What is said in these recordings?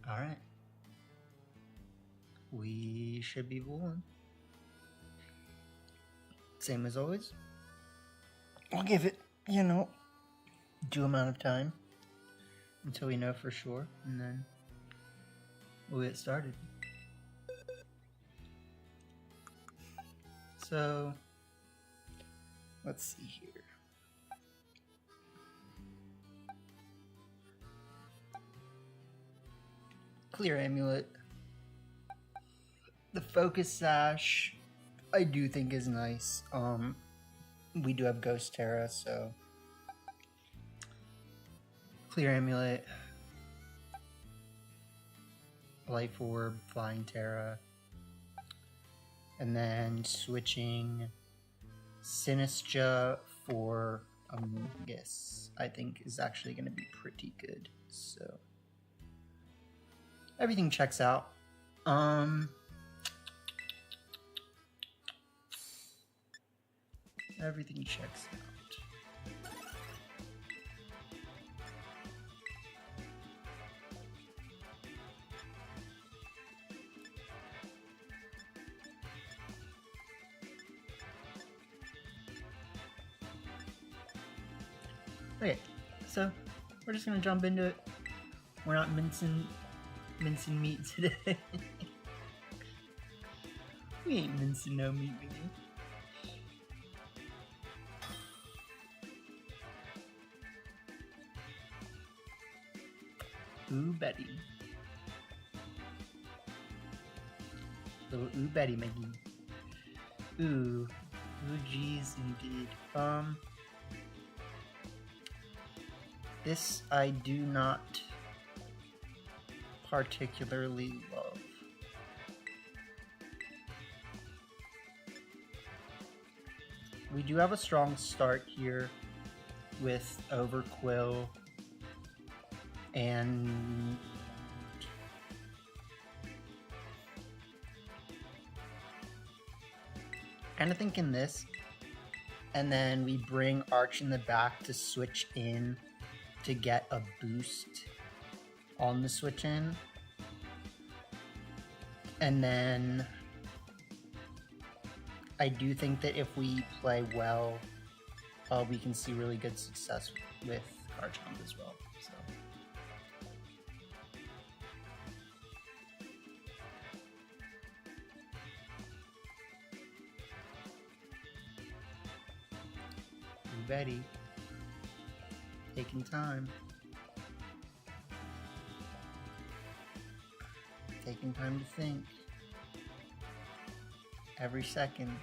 Alright. We should be rolling. Same as always. I'll give it, due amount of time until we know for sure, and then we'll get started. So, let's see here. Clear Amulet. The Focus Sash, I do think is nice. We do have Ghost Terra, so Clear Amulet, Life Orb, Flying Terra, and then switching Sinistra for Amogus, I think is actually going to be pretty good. So everything checks out. Everything checks out. Okay, so we're just gonna jump into it. We're not mincing meat today. We ain't mincing no meat today. Ooh, Betty. Little ooh, Betty Maggie. Ooh. Ooh, geez, indeed. This I do not particularly love. We do have a strong start here with Overquill and kind of thinking this, and then we bring Arch in the back to switch in to get a boost on the switch in, and then I do think that if we play well, we can see really good success with Garchomp as well. So. Betty, taking time. Taking time to think. Every second,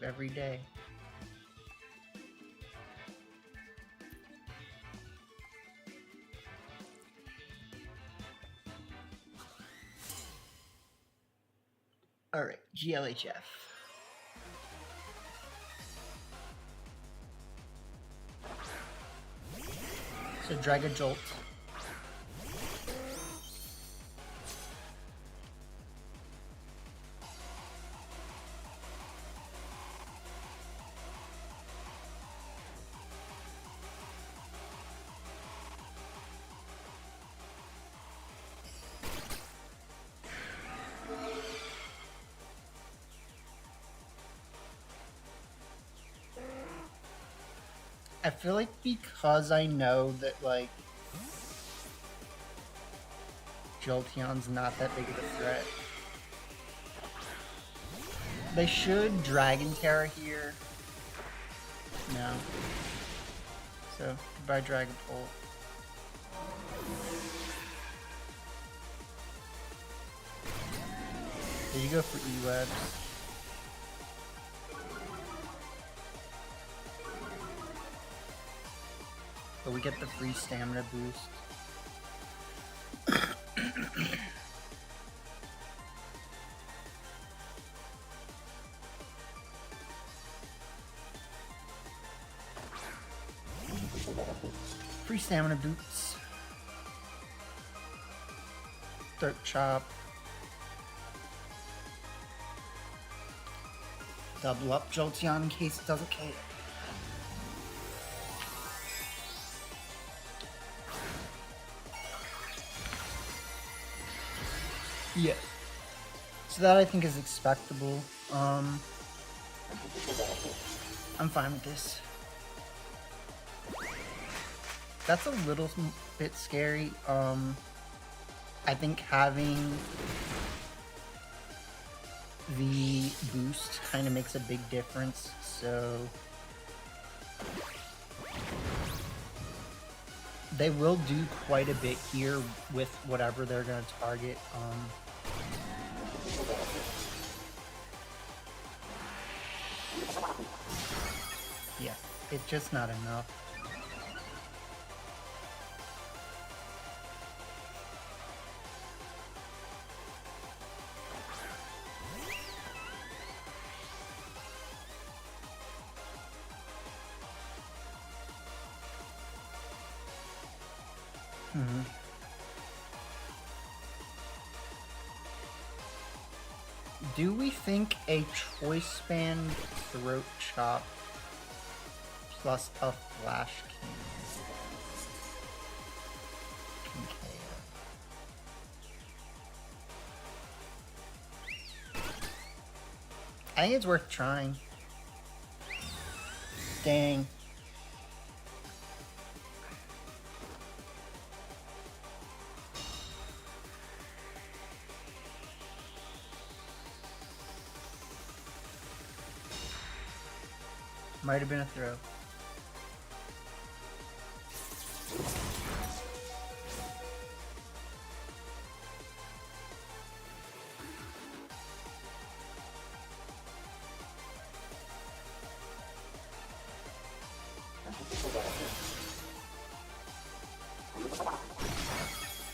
every day. Alright, GLHF. So Dragon Jolt. I feel like because I know that, like, Jolteon's not that big of a threat, they should Dragon Terra here. No. So, goodbye Dragapult. There you go for E-Webs. But we get the free stamina boost. Free stamina boots. Throat chop. Double up Jolteon in case it doesn't KO. Yeah. So that I think is expectable. I'm fine with this. That's a little bit scary. I think having the boost kind of makes a big difference, so they will do quite a bit here with whatever they're going to target. Yeah, it's just not enough. Do we think a choice band throat chop plus a flash can KO? I think it's worth trying. Dang. Might have been a throw.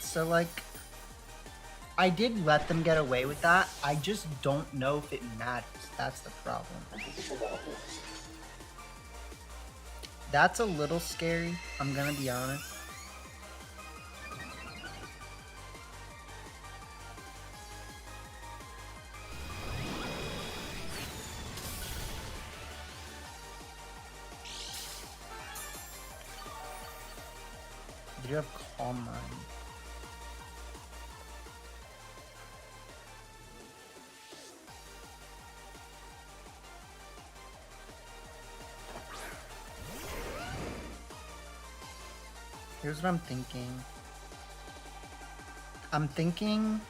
So, like, I did let them get away with that. I just don't know if it matters. That's the problem. That's a little scary, I'm gonna be honest. Did you have Calm Mind? Here's what I'm thinking. I'm thinking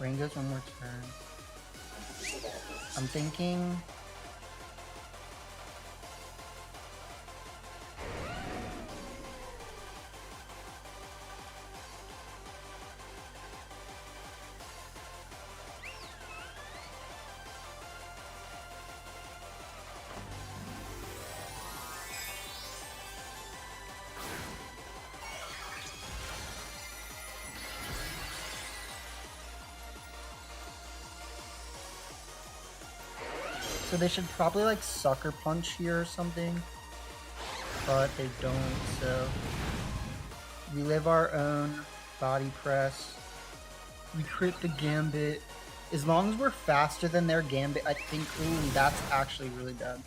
Rain goes one more turn. I'm thinking so they should probably like sucker punch here or something, but they don't, so we live our own body press. We crit the Gambit. As long as we're faster than their Gambit, I think, ooh, that's actually really bad.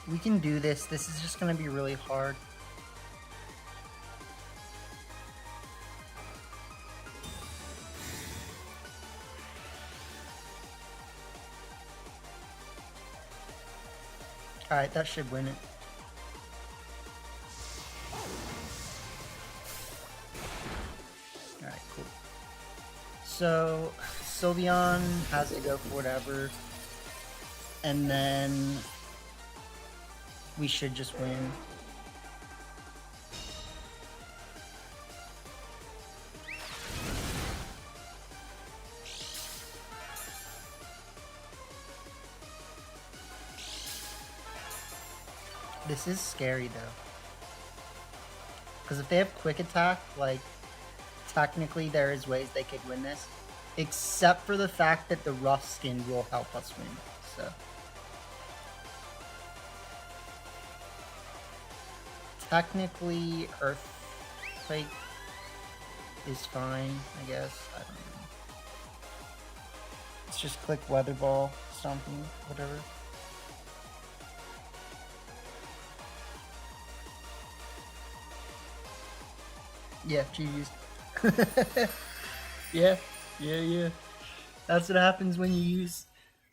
We can do this. This is just going to be really hard. Alright, that should win it. So Sylveon has to go for whatever, and then we should just win. This is scary though, because if they have quick attack, like technically there is ways they could win this, except for the fact that the rough skin will help us win. So technically Earthquake is fine, I guess. I don't know. Let's just click Weather Ball, something, whatever. Yeah, GG's. Yeah. That's what happens when you use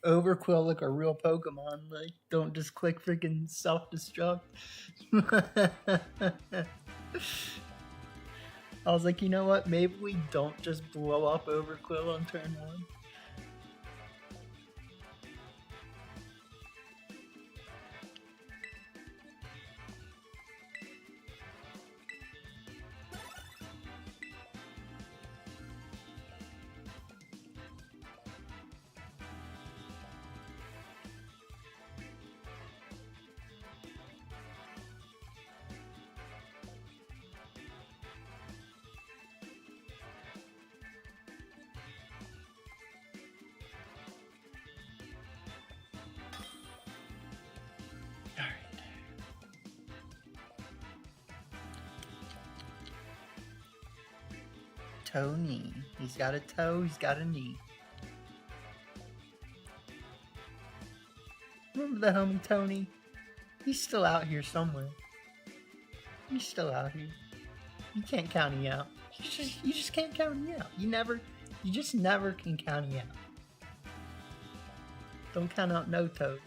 Overquill like a real Pokemon. Like, don't just click freaking self-destruct. I was like, you know what? Maybe we don't just blow up Overquill on turn 1. Tony. He's got a toe, he's got a knee. Remember the homie Tony? He's still out here somewhere. He's still out here. You can't count me out. You just can't count me out. You just never can count me out. Don't count out no toes.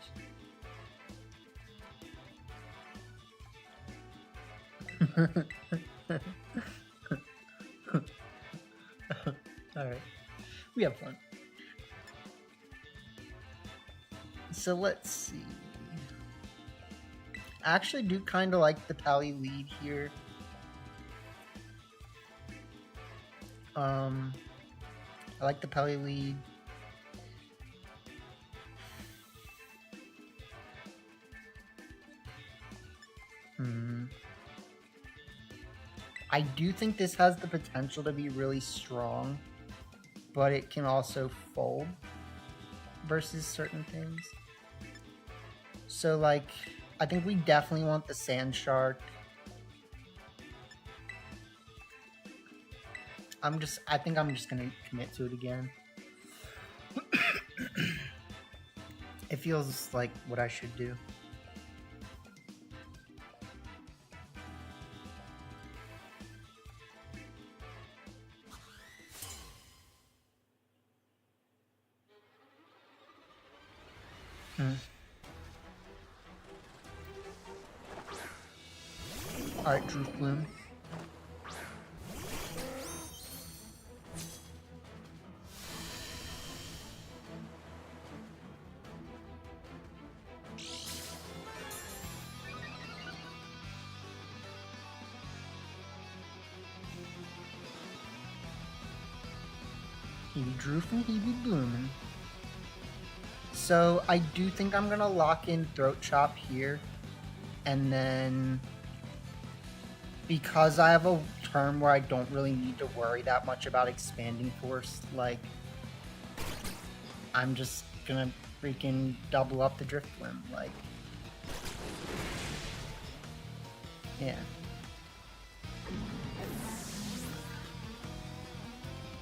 Alright. We have fun. So let's see. I actually do kind of like the Pally lead here. I like the Pally lead. I do think this has the potential to be really strong, but it can also fold versus certain things. So like, I think we definitely want the Sand Shark. I think I'm just gonna commit to it again. It feels like what I should do. Alright, Truth Bloom. He be Droofing, he be blooming. So I do think I'm gonna lock in Throat Chop here, and then because I have a turn where I don't really need to worry that much about Expanding Force, like I'm just gonna freaking double up the Drift Limb, like yeah.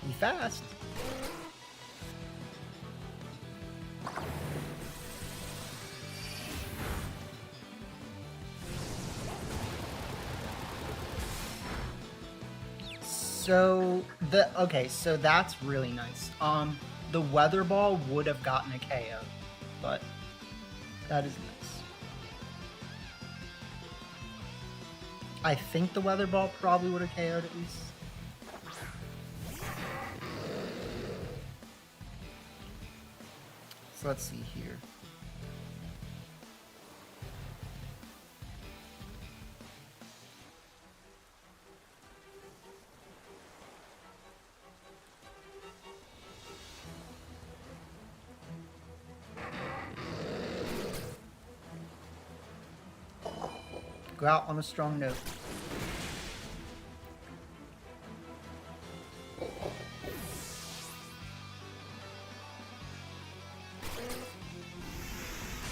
Be fast. So so that's really nice. The Weather Ball would have gotten a KO, but that is nice. I think the Weather Ball probably would have KO'd at least. So let's see here. Go out on a strong note.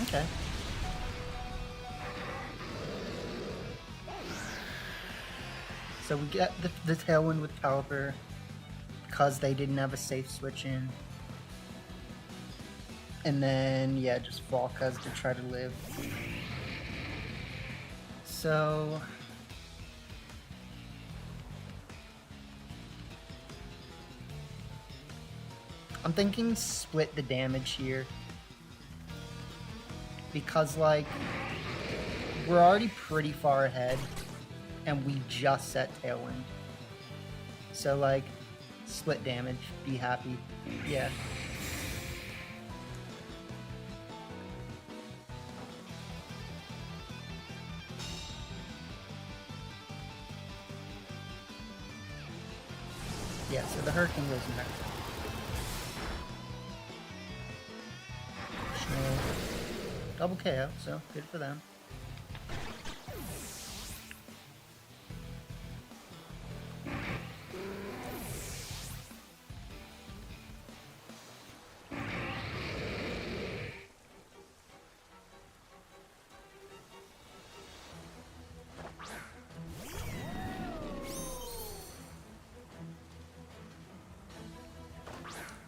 Okay. So we get the Tailwind with Caliper because they didn't have a safe switch in. And then, yeah, just Volcas to try to live. So... I'm thinking split the damage here. Because, like, we're already pretty far ahead. And we just set Tailwind. So, like, split damage. Be happy. Yeah. Yeah, so the Hurricane goes next. Double KO, so good for them.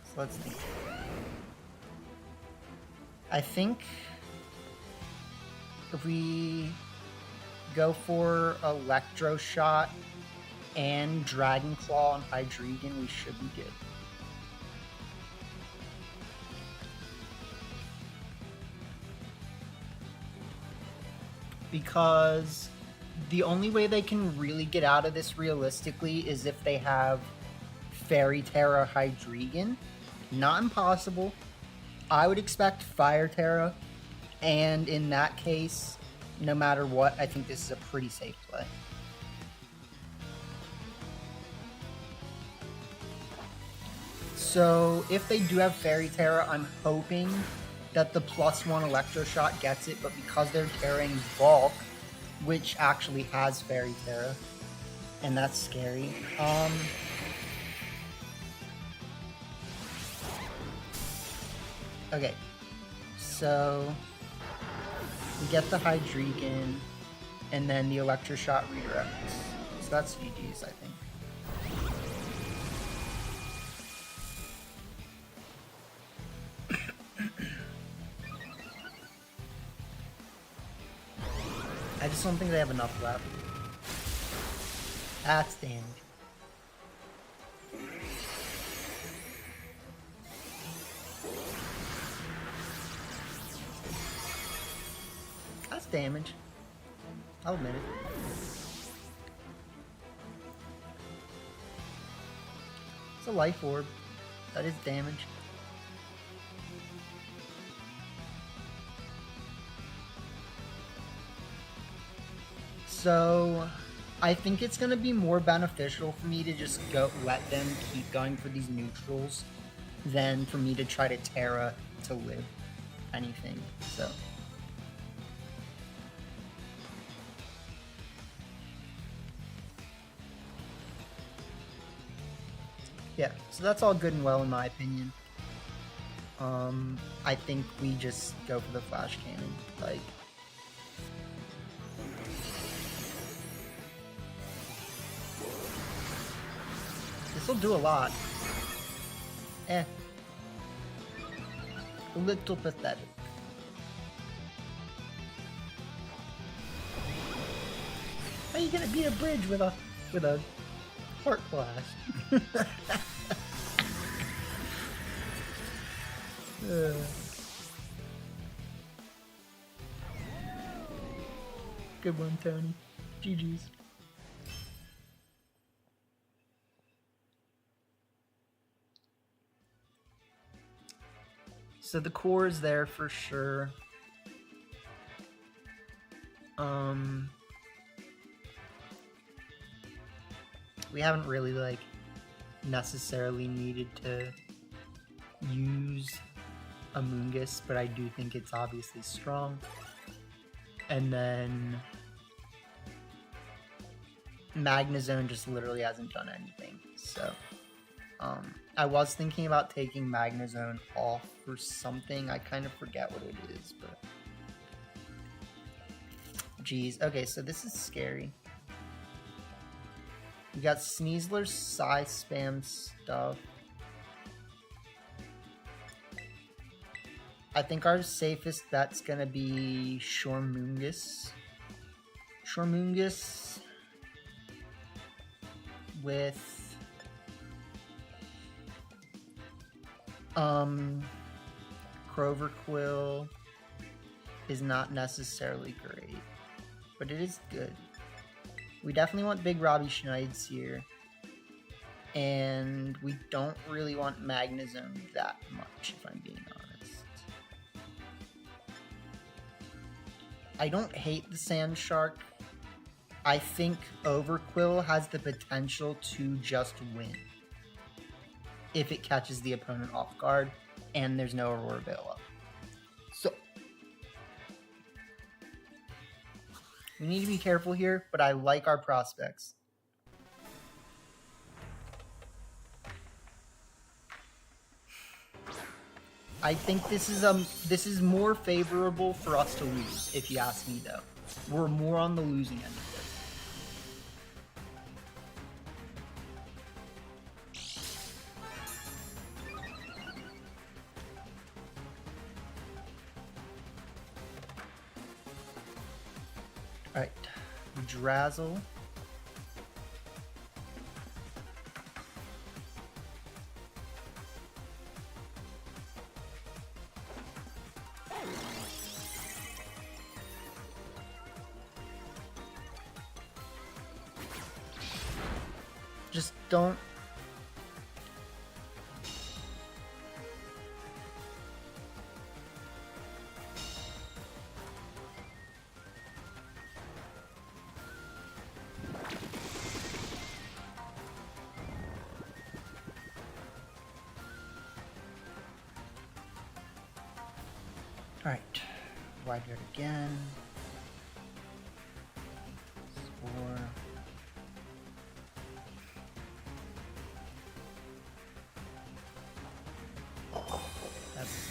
So let's think. I think if we go for Electro Shot and Dragon Claw on Hydreigon, we should be good. Because the only way they can really get out of this realistically is if they have Fairy Terra Hydreigon. Not impossible. I would expect Fire Terra, and in that case, no matter what, I think this is a pretty safe play. So if they do have Fairy Terra, I'm hoping that the +1 Electro Shot gets it, but because they're carrying Bulk, which actually has Fairy Terra, and that's scary. Okay, so we get the Hydreigon, and then the Electro Shot redirects. So that's GG's, I think. I just don't think they have enough left. That's damage. That's damage. I'll admit it. It's a life orb. That is damage. So I think it's going to be more beneficial for me to just let them keep going for these neutrals than for me to try to Terra to live anything. So yeah, so that's all good and well in my opinion. I think we just go for the Flash Cannon. Like, this'll do a lot. A little pathetic. How are you gonna beat a bridge with a Heart Blast? Good one, Tony. GG's. So the core is there for sure. We haven't really like necessarily needed to use Amoonguss, but I do think it's obviously strong. And then Magnezone just literally hasn't done anything. So I was thinking about taking Magnezone off for something. I kind of forget what it is, but geez. Okay, so this is scary. We got Sneasler's Psy Spam stuff. I think our safest bet's gonna be Shormungus. Shormungus with Croverquill is not necessarily great, but it is good. We definitely want Big Robbie Schneids here, and we don't really want Magnezone that much, if I'm being honest. I don't hate the Sand Shark. I think Overquill has the potential to just win if it catches the opponent off guard and there's no Aurora Veil up. So we need to be careful here, but I like our prospects. I think this is more favorable for us to lose, if you ask me though. We're more on the losing end of this. Alright, Drazzle. Just don't... Alright, Wide Guard again. Spore. That's...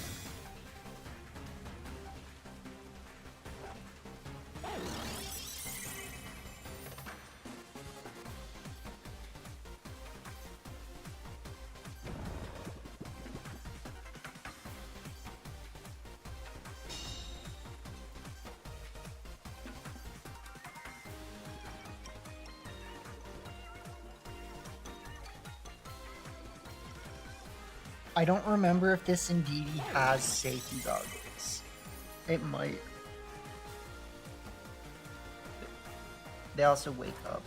I don't remember if this indeed has safety goggles. It might. They also wake up.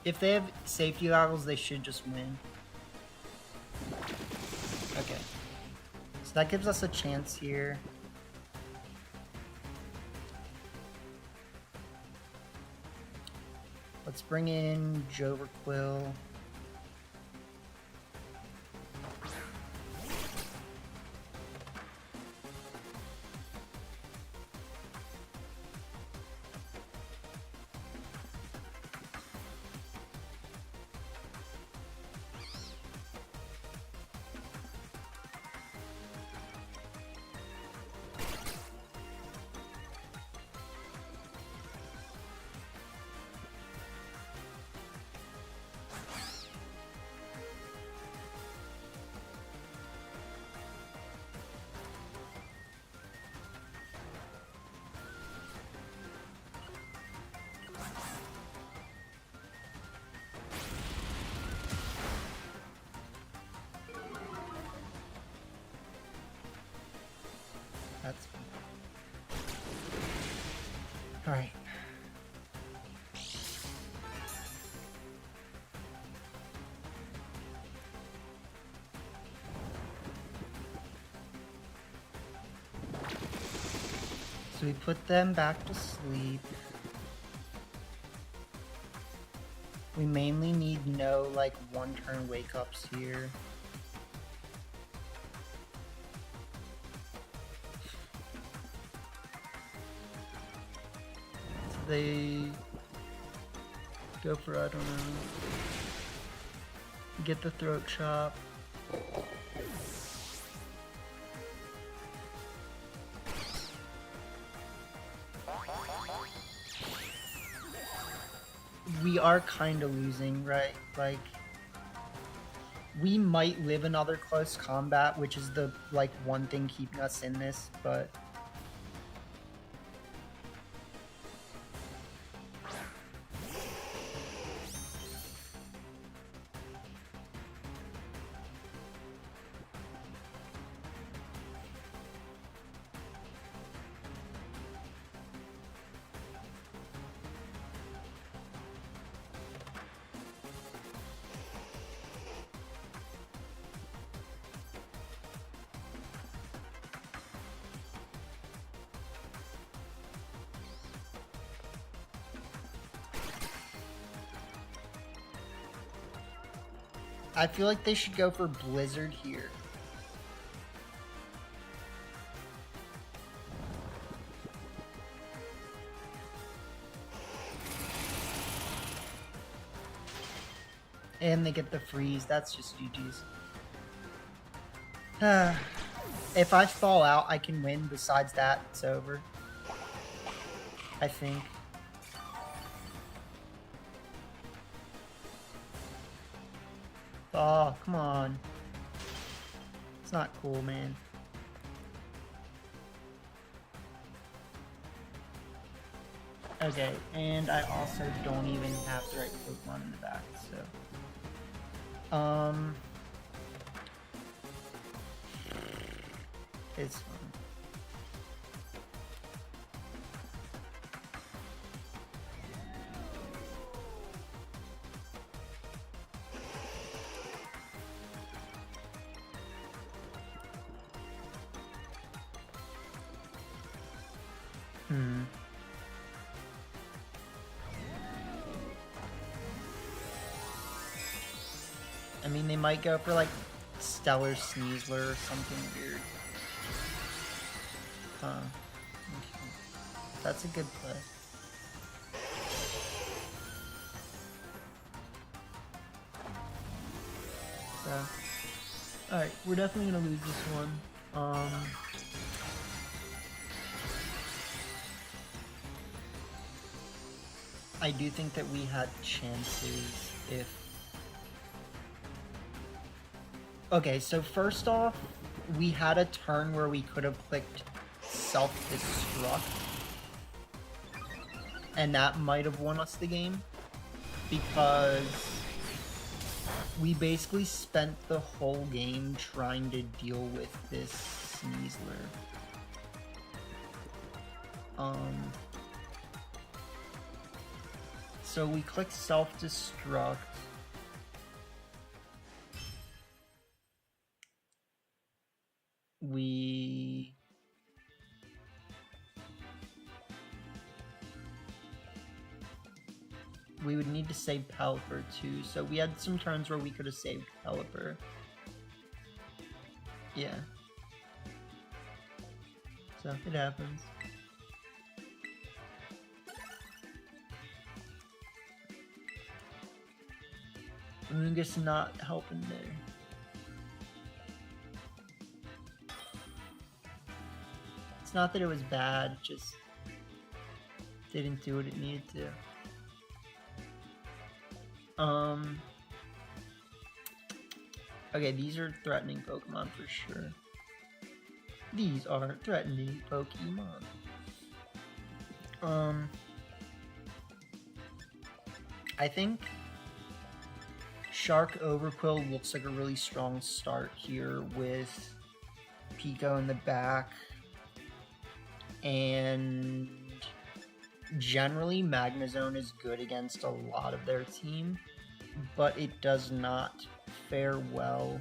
If they have safety goggles, they should just win. Okay. So that gives us a chance here. Let's bring in Joverquill. Alright. So we put them back to sleep. We mainly need no, like, one-turn wake-ups here. So they go for, I don't know, get the throat chop. We are kind of losing, right? Like, we might live another close combat, which is the, like, one thing keeping us in this, but... I feel like they should go for Blizzard here. And they get the freeze. That's just GG's. If I fall out, I can win. Besides that, it's over. I think. Oh, come on. It's not cool, man. Okay, and I also don't even have the right Pokemon in the back, so... It's fine. I mean, they might go for, like, Stellar Sneasler or something weird. Okay. That's a good play. So, alright, we're definitely gonna lose this one. I do think that we had chances if... Okay, so first off, we had a turn where we could have clicked self-destruct, and that might have won us the game, because we basically spent the whole game trying to deal with this Sneasler. So we clicked self-destruct. We would need to save Pelipper too, so we had some turns where we could have saved Pelipper. Yeah. So, it happens. Mungus not helping there. It's not that it was bad, it just didn't do what it needed to. Okay, these are threatening Pokemon for sure. These are threatening Pokemon. I think Shark Overquill looks like a really strong start here with Pico in the back. And generally Magnezone is good against a lot of their team, but it does not fare well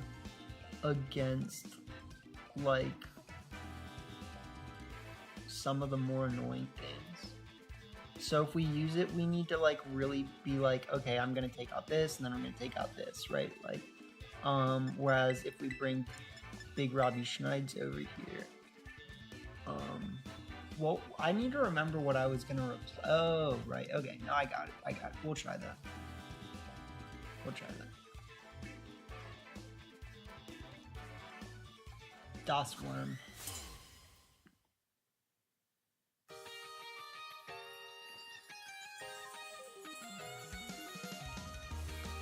against like some of the more annoying things. So if we use it, we need to like really be like, okay, I'm gonna take out this and then I'm gonna take out this, right? Like, whereas if we bring Big Robbie Schneids over here, well, I need to remember what I was gonna replace. Oh, right. Okay, no, I got it. We'll try that. Das Worm.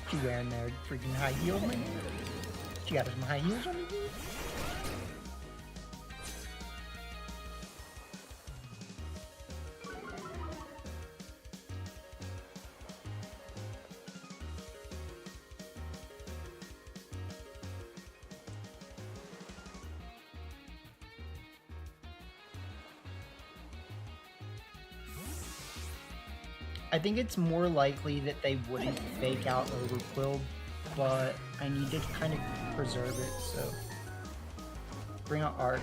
What you wearing there? Freaking high heels, man? You got some high heels on you? I think it's more likely that they wouldn't fake out Overquill, but I need to kind of preserve it, so bring out Arch.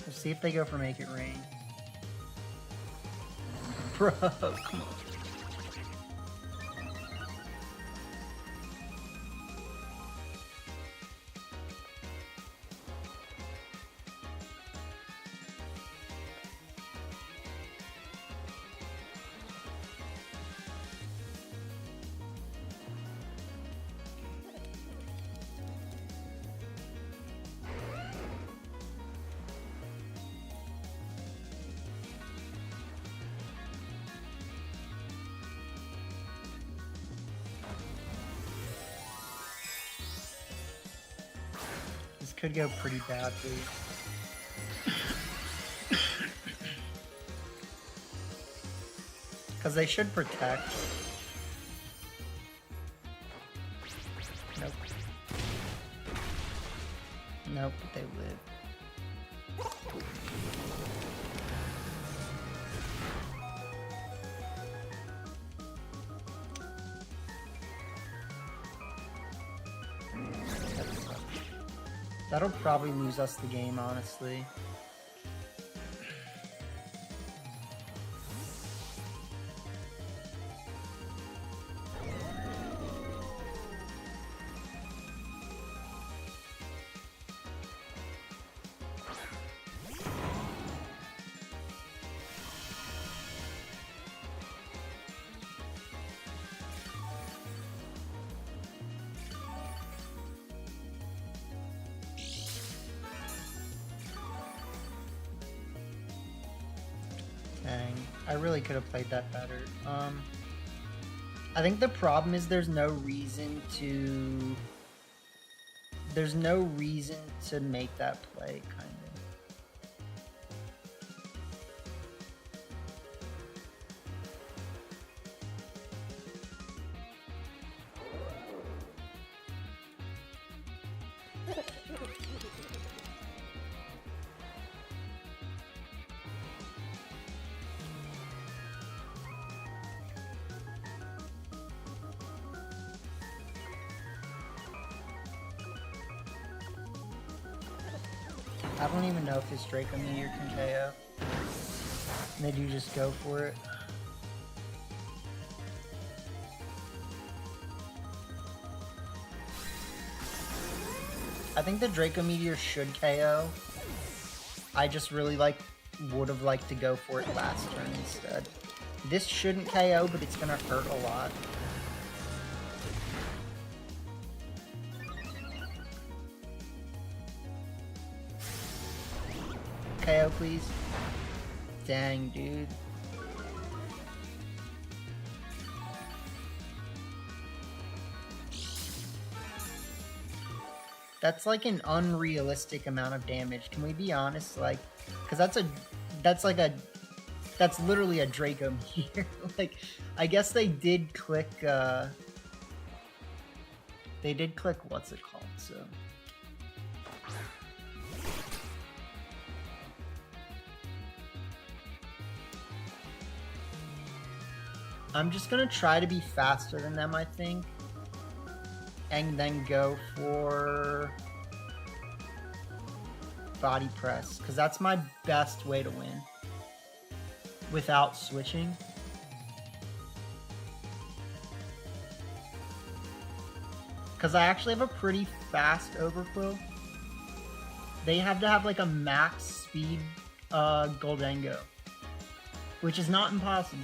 Let's see if they go for Make It Rain. Bro, come on. This could go pretty badly. Because they should protect. Nope. Nope, they live. That'll probably lose us the game, honestly. Dang, I really could have played that better. I think the problem is there's no reason to make that play, kind of. I don't even know if this Draco Meteor can KO. And they do just go for it. I think the Draco Meteor should KO. I just really would have liked to go for it last turn instead. This shouldn't KO, but it's gonna hurt a lot. KO, please. Dang, dude. That's like an unrealistic amount of damage. Can we be honest? Like, because that's literally a Draco Meteor. Like, I guess they did click, They did click what's it called, so. I'm just gonna try to be faster than them, I think. And then go for body press, because that's my best way to win without switching. Because I actually have a pretty fast overflow. They have to have like a max speed Goldengo, which is not impossible.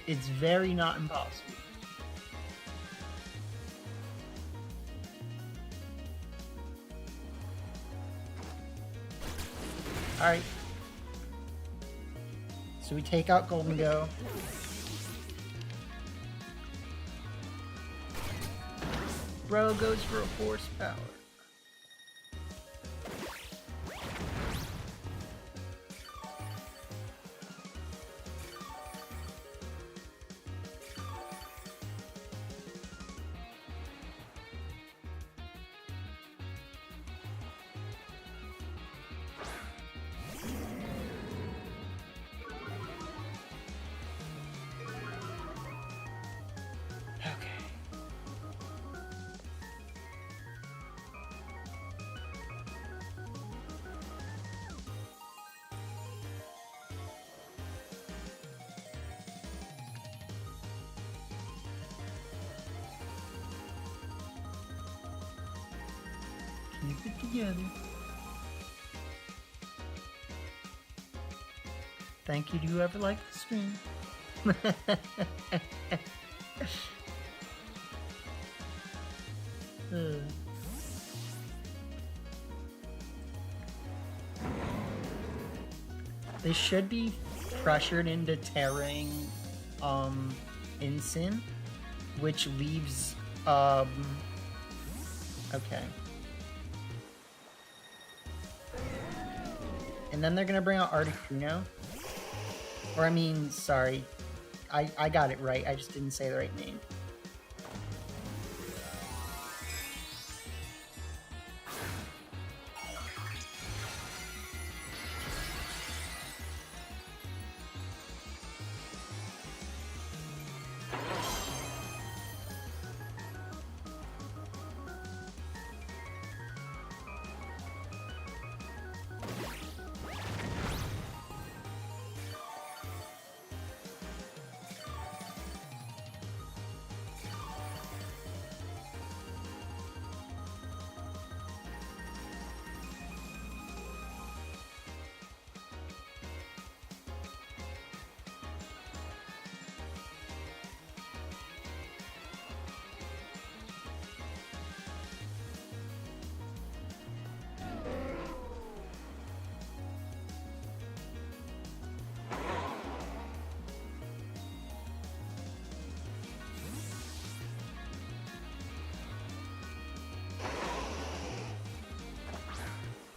It's very not impossible. Alright. So we take out Goldengo. Bro goes for a horsepower. Keep it together. Thank you to whoever liked the stream. They should be pressured into tearing Ensign, which leaves okay. And then they're gonna bring out Articuno. Or I mean, sorry. I got it right, I just didn't say the right name.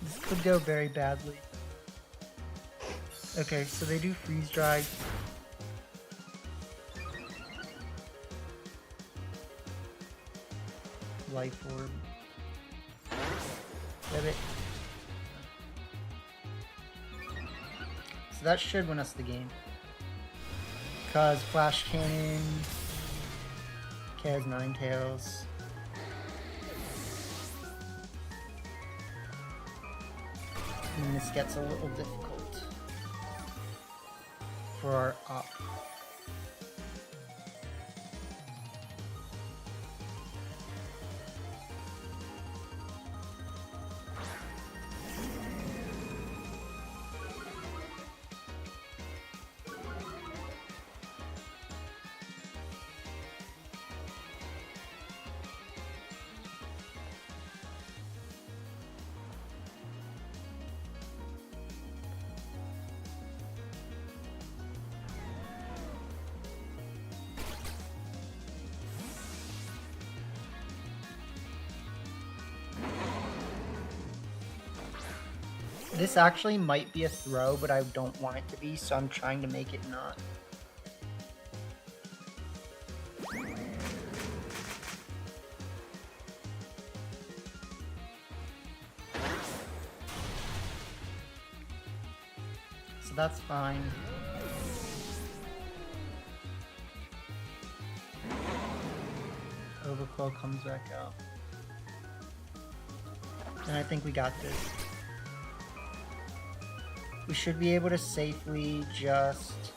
This could go very badly. Okay, so they do freeze dry. Life orb. Get it. So that should win us the game. Cause Flash Cannon. K has 9 tails. And this gets a little difficult for our op. This actually might be a throw, but I don't want it to be, so I'm trying to make it not. So that's fine. Overquill comes back out. And I think we got this. We should be able to safely just...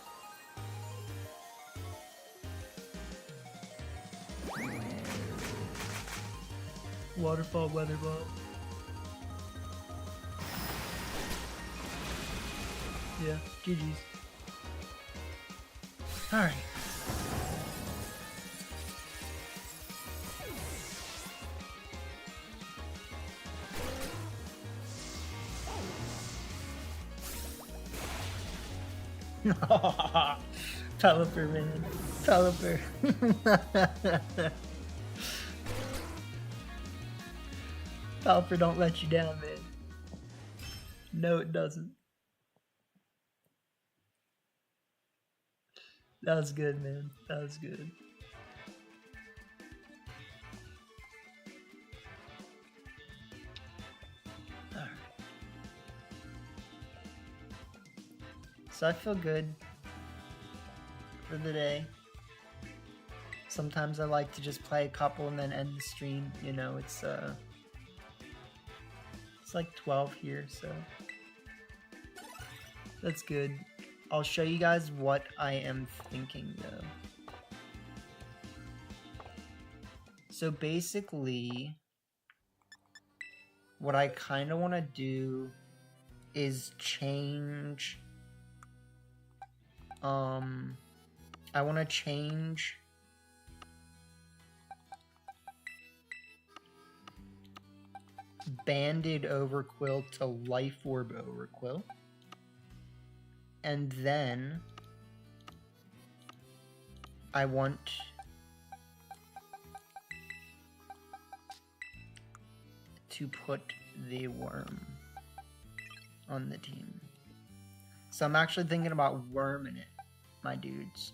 Waterfall Weather Ball. Yeah, GG's. Alright. Pelipper, man. Pelipper. Pelipper don't let you down, man. No, it doesn't. That was good, man. That was good. Alright. So I feel good for the day. Sometimes I like to just play a couple and then end the stream. You know, it's like 12 here, so that's good. I'll show you guys what I am thinking though. So basically, what I kind of want to do is change, I want to change Banded Overquill to Life Orb Overquill. And then I want to put the worm on the team. So I'm actually thinking about worming it, my dudes.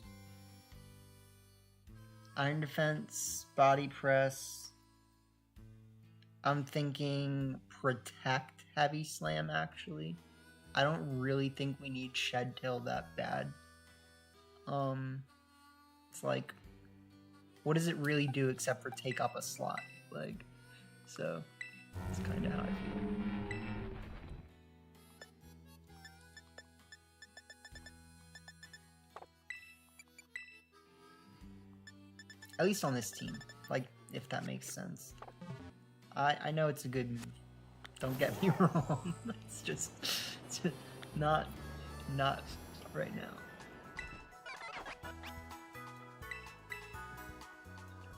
Iron Defense, Body Press. I'm thinking Protect Heavy Slam, actually. I don't really think we need Shed Tail that bad. It's like, what does it really do except for take up a slot? Like, so that's kind of how I feel. At least on this team, like, if that makes sense. I know it's a good move. Don't get me wrong. It's just not right now.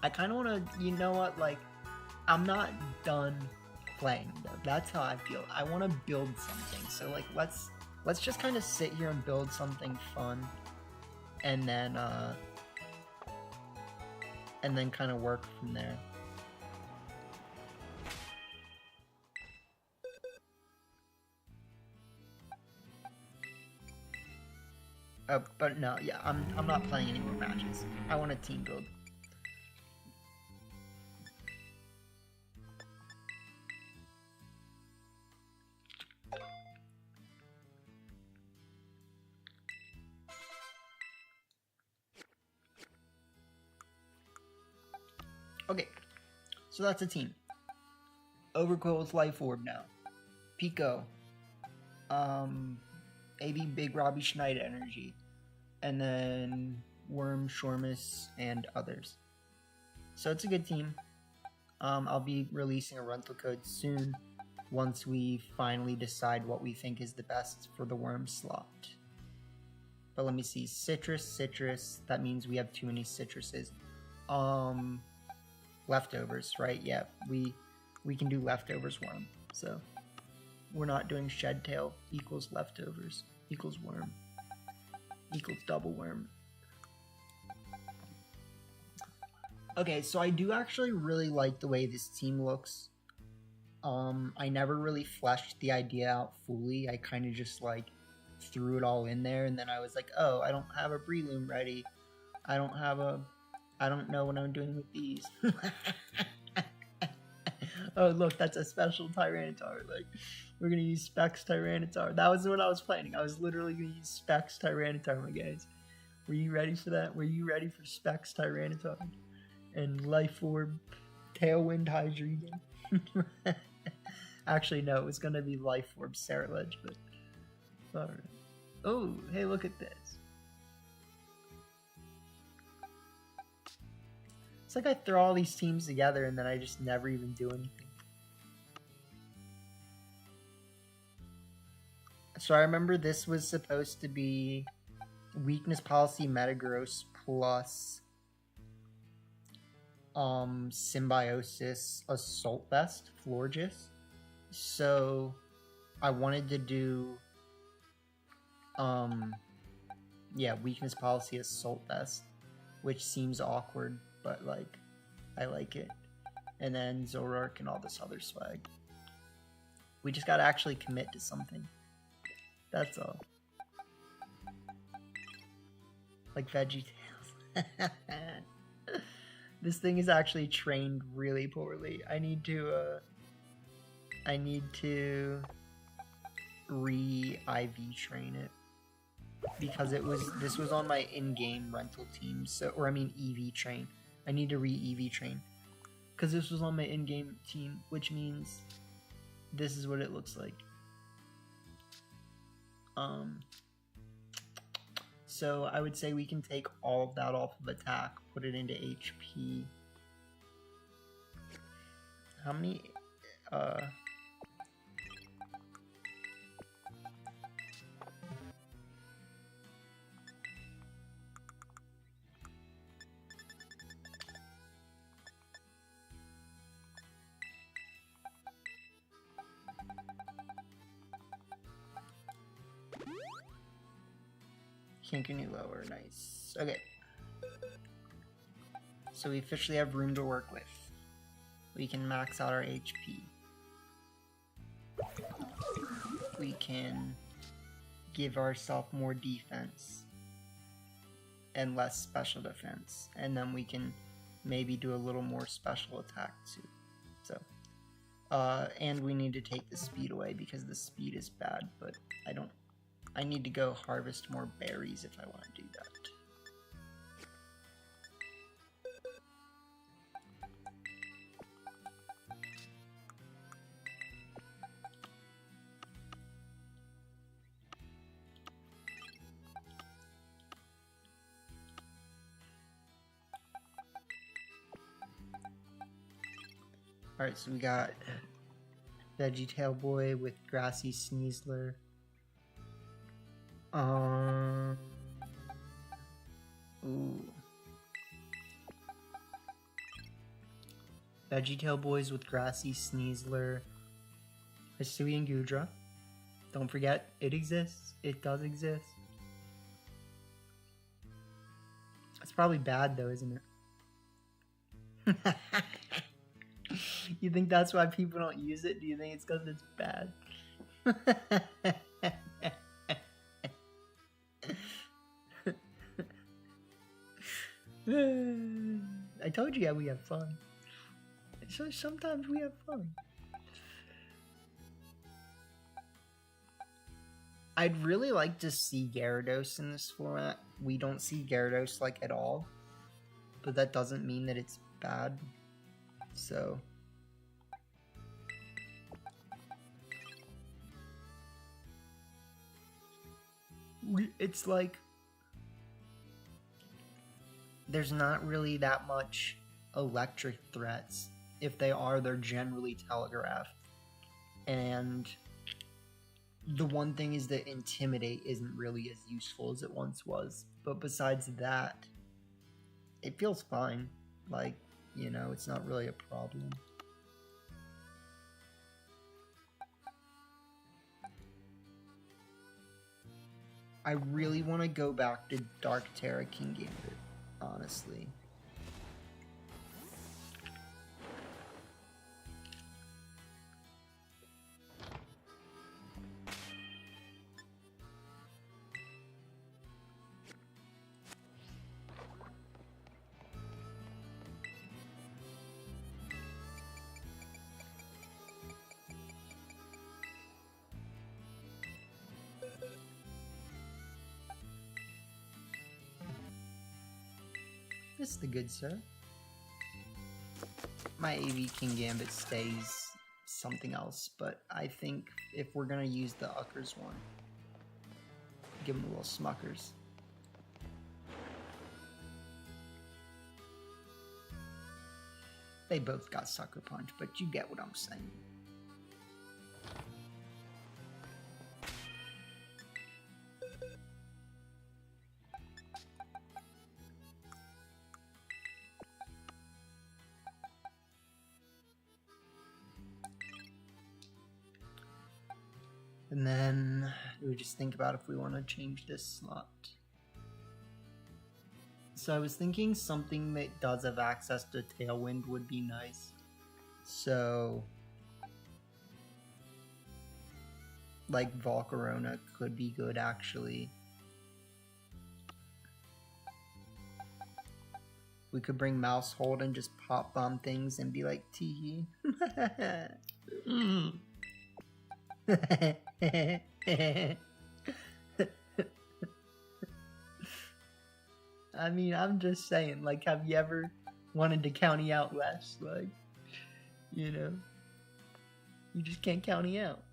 I kind of want to, you know what, like, I'm not done playing though. That's how I feel. I want to build something. So like, let's just kind of sit here and build something fun, and then kind of work from there. But no, yeah, I'm not playing any more matches. I want a team build. Okay, so that's a team. Overquill with Life Orb now. Pico. AB Big Robbie Schneid energy. And then Worm, Shormus, and others. So it's a good team. I'll be releasing a rental code soon once we finally decide what we think is the best for the Worm slot. But let me see. Citrus. That means we have too many citruses. Leftovers, right? Yeah, we can do leftovers Worm. So we're not doing Shed Tail equals leftovers equals Worm equals double Worm. Okay, so I do actually really like the way this team looks. I never really fleshed the idea out fully. I kind of just like threw it all in there, and then I was like, oh, I don't have a Breloom ready. I don't know what I'm doing with these. Oh, look, that's a special Tyranitar. Like, We're gonna use Specs Tyranitar. That was what I was planning. I was literally gonna use Specs Tyranitar, my guys. Were you ready for that? Were you ready for Specs Tyranitar? And Life Orb, Tailwind Hydreigon? Actually, no, it was gonna be Life Orb Scarlet, but... Alright. Oh, hey, look at this. It's like I throw all these teams together and then I just never even do anything. So I remember this was supposed to be Weakness Policy Metagross plus Symbiosis Assault Vest Florges. So I wanted to do yeah, Weakness Policy Assault Vest, which seems awkward, but like I like it. And then Zoroark and all this other swag. We just gotta actually commit to something. That's all. Like VeggieTales. This thing is actually trained really poorly. I need to re-IV train it. Because this was on my in-game rental team, so, or I mean EV train. I need to re-EV train. Because this was on my in-game team, which means this is what it looks like. So I would say we can take all of that off of attack, put it into HP. How many, can't go any lower, nice. Okay. So we officially have room to work with. We can max out our HP. We can give ourselves more defense and less special defense. And then we can maybe do a little more special attack too. So, and we need to take the speed away because the speed is bad, but I need to go harvest more berries if I want to do that. Alright, so we got VeggieTale Boy with Grassy Sneasler. Ooh. VeggieTale Boys with Grassy Sneasler. Hisui and Gudra. Don't forget, it exists. It does exist. It's probably bad though, isn't it? You think that's why people don't use it? Do you think it's because it's bad? I told you we have fun. So sometimes we have fun. I'd really like to see Gyarados in this format. We don't see Gyarados like at all, but that doesn't mean that it's bad. So it's like there's not really that much electric threats. If they are, they're generally telegraphed. And the one thing is that Intimidate isn't really as useful as it once was. But besides that, it feels fine. Like, you know, it's not really a problem. I really want to go back to Dark Terra King Gambit, honestly. It's the good sir. My AV King Gambit stays something else, but I think if we're gonna use the Uckers one, give him a little Smuckers. They both got Sucker Punch, but you get what I'm saying. And then we just think about if we want to change this slot. So I was thinking something that does have access to Tailwind would be nice. So, like Volcarona could be good actually. We could bring Mousehold and just pop bomb things and be like, tee. I mean, I'm just saying, like, have you ever wanted to county out less? Like, you know, you just can't county out.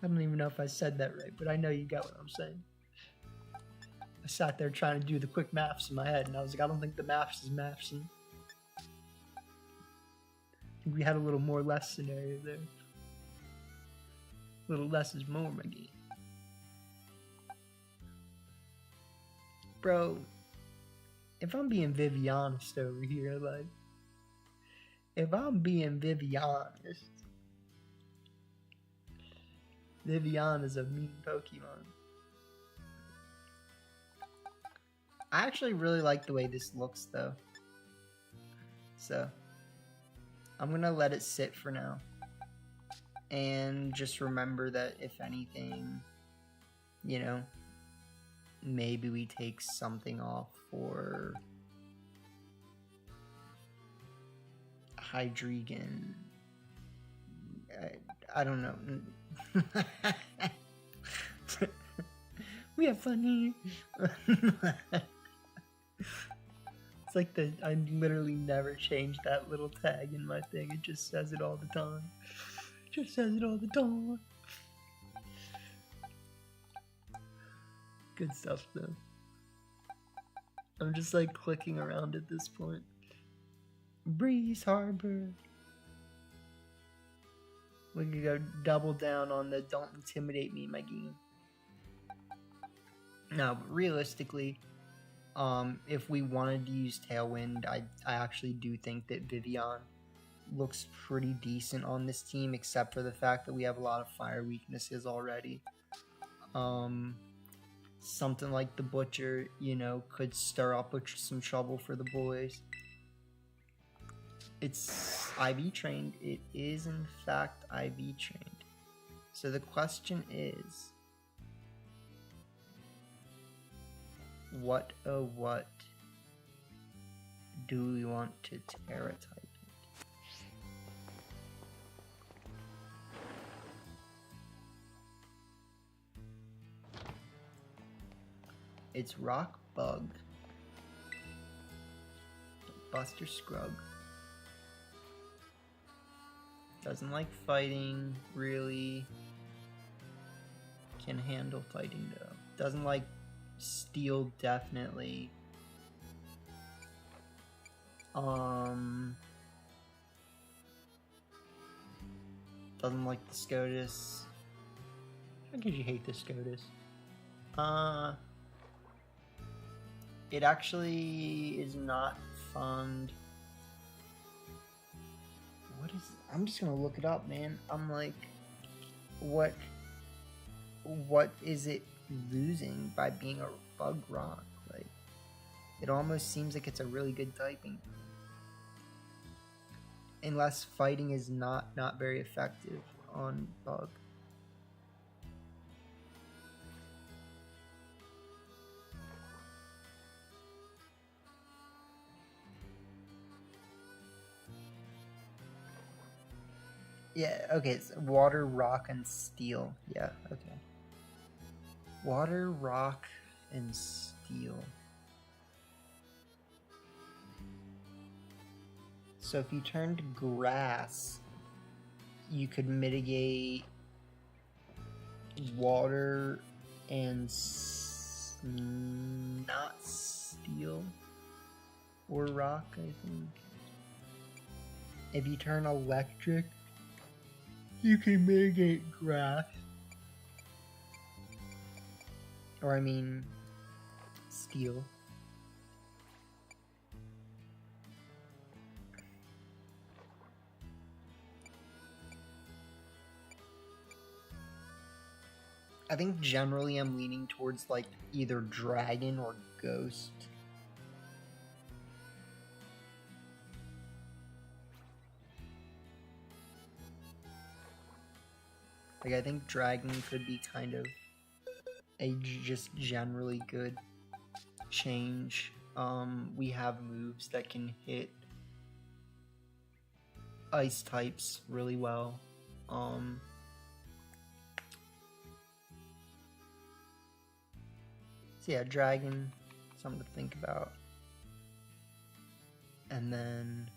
I don't even know if I said that right, but I know you got what I'm saying. I sat there trying to do the quick maths in my head, and I was like, I don't think the maths is mathsing. I think we had a little more less scenario there. A little less is more, my game. Bro, if I'm being Vivianist over here, like, if I'm being Vivianist, Vivian is a mean Pokemon. I actually really like the way this looks, though. So, I'm gonna let it sit for now. And just remember that if anything, you know, maybe we take something off for Hydreigon. I don't know. We have fun here. It's like I literally never change that little tag in my thing. It just says it all the time. It just says it all the time. Good stuff though. I'm just like clicking around at this point. Breeze Harbor. We could go double down on the don't intimidate me, my game. Now, realistically, if we wanted to use Tailwind, I actually do think that Vivian looks pretty decent on this team, except for the fact that we have a lot of fire weaknesses already. Something like the Butcher, you know, could stir up some trouble for the boys. It's IV trained. It is, in fact, IV trained. So the question is, what do we want to Terra type it? It's Rock Bug, Buster Scrub. Doesn't like fighting, really. Can handle fighting though. Doesn't like steel, definitely. Doesn't like the SCOTUS. How could you hate the SCOTUS? It actually is not fun. What is... I'm just gonna look it up, man. I'm like, what is it losing by being a bug rock? Like, it almost seems like it's a really good typing. Unless fighting is not very effective on bug. Yeah, okay, it's water, rock, and steel. Yeah, okay. Water, rock, and steel. So if you turned grass, you could mitigate water and not steel or rock, I think. If you turn electric, you can mitigate grass. Or I mean, steel. I think generally I'm leaning towards like either dragon or ghost. Like I think dragon could be kind of a just generally good change. We have moves that can hit ice types really well. So yeah, dragon, something to think about. And then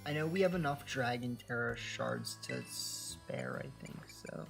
I know we have enough Dragon Terra shards to spare, I think, so.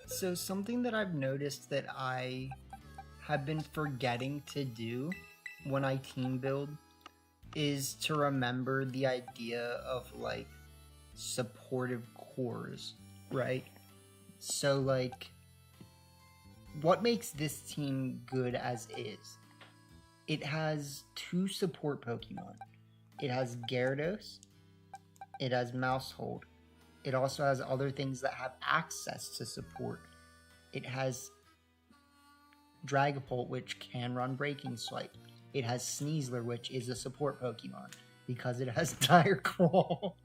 So something that I've noticed that I have been forgetting to do when I team build is to remember the idea of like supportive cores, right? So like what makes this team good as is? It has 2 support Pokemon. It has Gyarados, it has Mousehold. It also has other things that have access to support. It has Dragapult, which can run Breaking Swipe. It has Sneasler, which is a support Pokemon, because it has Dire Claw.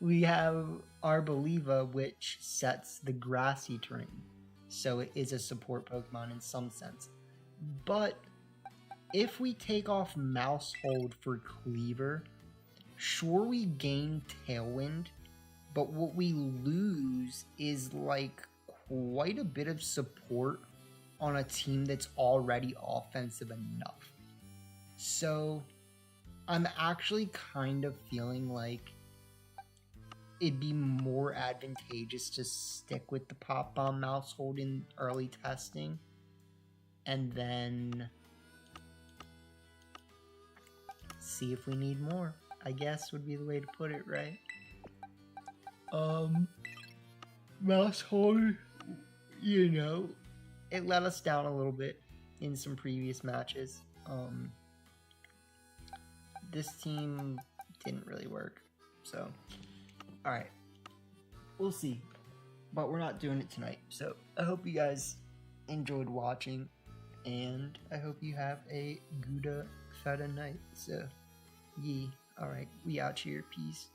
we have Arboliva, which sets the grassy terrain, so it is a support Pokemon in some sense. But if we take off Mousehold for Cleaver, sure, we gain Tailwind, but what we lose is like quite a bit of support on a team that's already offensive enough. So I'm actually kind of feeling like it'd be more advantageous to stick with the Pop Bomb Mousehold in early testing and then see if we need more, I guess would be the way to put it, right? Mousehold, you know, it let us down a little bit in some previous matches. This team didn't really work, so alright, we'll see, but we're not doing it tonight. So I hope you guys enjoyed watching, and I hope you have a Gouda Feta night. So alright, we out here, peace.